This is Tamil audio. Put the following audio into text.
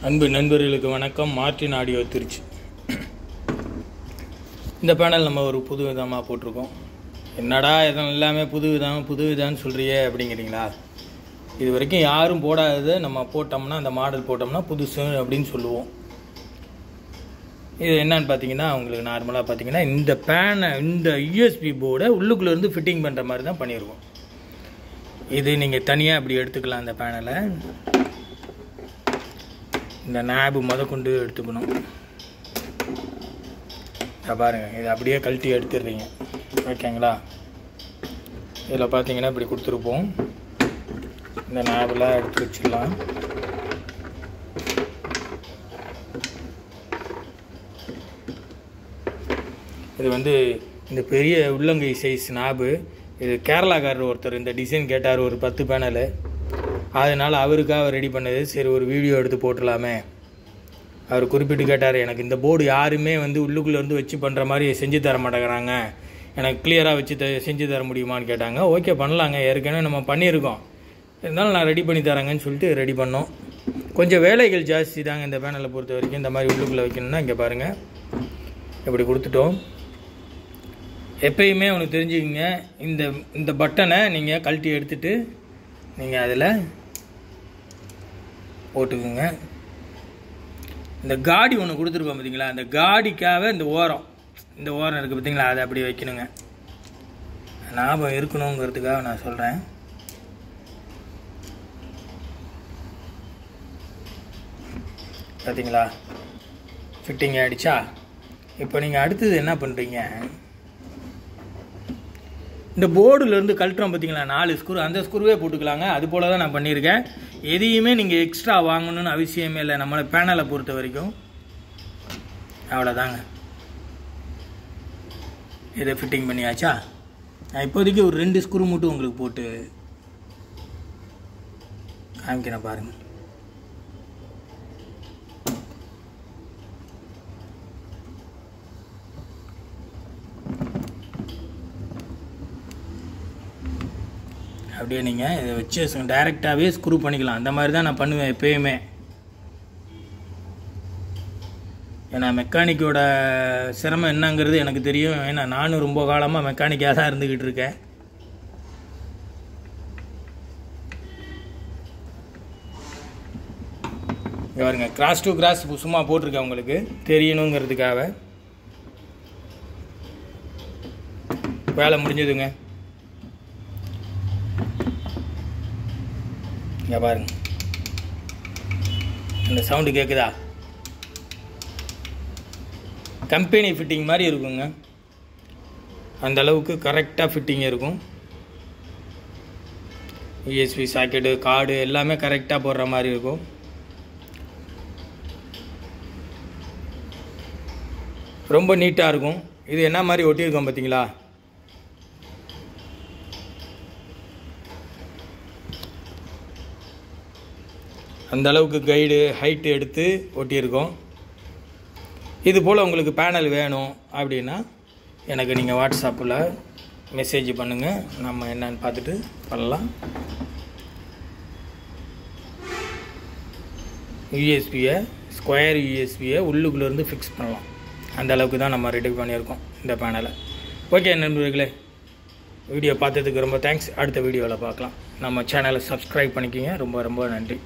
அன்பு நண்பர்களுக்கு வணக்கம். Martin audio Tiruchi. இந்த பேனல் நம்ம ஒரு புது விதமாக போட்டிருக்கோம். என்னடா இதெல்லாம் எல்லாமே புது விதம்னு சொல்கிறியே அப்படிங்கிறீங்களா? இது வரைக்கும் யாரும் போடாததை நம்ம போட்டோம்னா, அந்த மாடல் போட்டோம்னா புதுசு அப்படின்னு சொல்லுவோம். இது என்னன்னு பார்த்தீங்கன்னா, உங்களுக்கு நார்மலாக பார்த்தீங்கன்னா இந்த யூஎஸ்பி போர்டை உள்ளுக்குள்ளேருந்து ஃபிட்டிங் பண்ணுற மாதிரி தான் பண்ணியிருக்கோம். இது நீங்கள் தனியாக அப்படி எடுத்துக்கலாம். அந்த பேனலை இந்த நாபு கொண்டு எடுத்துக்கணும். பாருங்கள், இதை அப்படியே கழட்டி எடுத்துடுறீங்க. ஓகேங்களா? இதில் பார்த்தீங்கன்னா இப்படி கொடுத்துருப்போம். இந்த நாபெலாம் எடுத்து வச்சுக்கலாம். இது இந்த பெரிய உள்ளங்கை சைஸ் நாபு. இது கேரளாக்காரர் ஒருத்தர் இந்த டிசைன் கேட்டார், ஒரு 10 பேனலு. அதனால் அவருக்காக ரெடி பண்ணது. சரி, ஒரு வீடியோ எடுத்து போட்டுடலாமே. அவர் குறிப்பிட்டு கேட்டார், எனக்கு இந்த போர்டு யாருமே உள்ளுக்குள்ளே வச்சு பண்ணுற மாதிரி செஞ்சு தர மாட்டேங்கிறாங்க, எனக்கு கிளியராக வச்சு செஞ்சு தர முடியுமான்னு கேட்டாங்க. ஓகே, பண்ணலாங்க, ஏற்கனவே நம்ம பண்ணியிருக்கோம், இருந்தாலும் நான் ரெடி பண்ணி தரேங்கன்னு சொல்லிட்டு ரெடி பண்ணோம். கொஞ்சம் வேலைகள் ஜாஸ்தி தாங்க இந்த பேனலை பொறுத்த வரைக்கும். இந்த மாதிரி உள்ளுக்குள்ளே வைக்கணும்னா இங்கே பாருங்கள், இப்படி கொடுத்துட்டோம். எப்பயுமே ஒன்று தெரிஞ்சுக்கிங்க, இந்த பட்டனை நீங்கள் கழட்டி எடுத்துகிட்டு நீங்கள் அதில் போட்டுக்குங்க. இந்த காடி ஒன்று கொடுத்துருப்போம் பார்த்தீங்களா, அந்த காடிக்காக இந்த ஓரம் இருக்குது பார்த்தீங்களா, அதை அப்படி வைக்கணுங்க. ஞாபகம் இருக்கணுங்கிறதுக்காக நான் சொல்கிறேன். பார்த்தீங்களா, ஃபிட்டிங் ஆகிடுச்சா? இப்போ நீங்கள் அடுத்தது என்ன பண்ணுறீங்க, இந்த போர்டுலேருந்து கழட்டுறோம் பார்த்தீங்களா, 4 ஸ்க்ரூ, அந்த ஸ்க்ரூவே போட்டுக்கலாங்க. அது போல் தான் நான் பண்ணியிருக்கேன். எதையுமே நீங்கள் எக்ஸ்ட்ரா வாங்கணும்னு அவசியமே இல்லை நம்மளை பேனலை பொறுத்த வரைக்கும். அவ்வளோதாங்க, இதை ஃபிட்டிங் பண்ணியாச்சா? நான் இப்போதைக்கு ஒரு 2 ஸ்க்ரூ மட்டும் உங்களுக்கு போட்டு காமிக்கிறேன் பாருங்கள். அப்படியே நீங்கள் இதை வச்சு டைரெக்டாகவே ஸ்க்ரூ பண்ணிக்கலாம். அந்த மாதிரி தான் நான் பண்ணுவேன் எப்பயுமே. ஏன்னா மெக்கானிக்கோட சிரமம் என்னங்கிறது எனக்கு தெரியும். ஏன்னா நானும் ரொம்ப காலமாக மெக்கானிக்காக தான் இருந்துக்கிட்டு இருக்கேன். இங்கே பாருங்க, கிராஸ் டு கிராஸ் சும்மா போட்டிருக்கேன் உங்களுக்கு தெரியணுங்கிறதுக்காக. வேலை முடிஞ்சதுங்க. இங்கே பாருங்க, இந்த சவுண்டு கேட்குதா? கம்பெனி ஃபிட்டிங் மாதிரி இருக்குங்க. அந்த அளவுக்கு கரெக்டாக ஃபிட்டிங் இருக்கும். யூஎஸ்பி சாக்கெட்டு, கார்டு எல்லாமே கரெக்டாக போடுற மாதிரி இருக்கும். ரொம்ப நீட்டாக இருக்கும். இது என்ன மாதிரி ஒட்டியிருக்கோம் பார்த்தீங்களா? அந்த அளவுக்கு கைடு ஹைட்டு எடுத்து ஒட்டியிருக்கோம். இது போல் உங்களுக்கு பேனல் வேணும் அப்படின்னா எனக்கு நீங்கள் வாட்ஸ்அப்பில் மெசேஜ் பண்ணுங்கள், நம்ம என்னன்னு பார்த்துட்டு பண்ணலாம். யூஎஸ்பியை ஸ்கொயர் யூஎஸ்பியை உள்ளுக்குள்ளேருந்து ஃபிக்ஸ் பண்ணலாம். அந்த அளவுக்கு தான் நம்ம ரெடி பண்ணியிருக்கோம் இந்த பேனலை. ஓகே நண்பர்களே, வீடியோ பார்த்ததுக்கு ரொம்ப தேங்க்ஸ். அடுத்த வீடியோவில் பார்க்கலாம். நம்ம சேனலை சப்ஸ்கிரைப் பண்ணிக்கிங்க. ரொம்ப ரொம்ப நன்றி.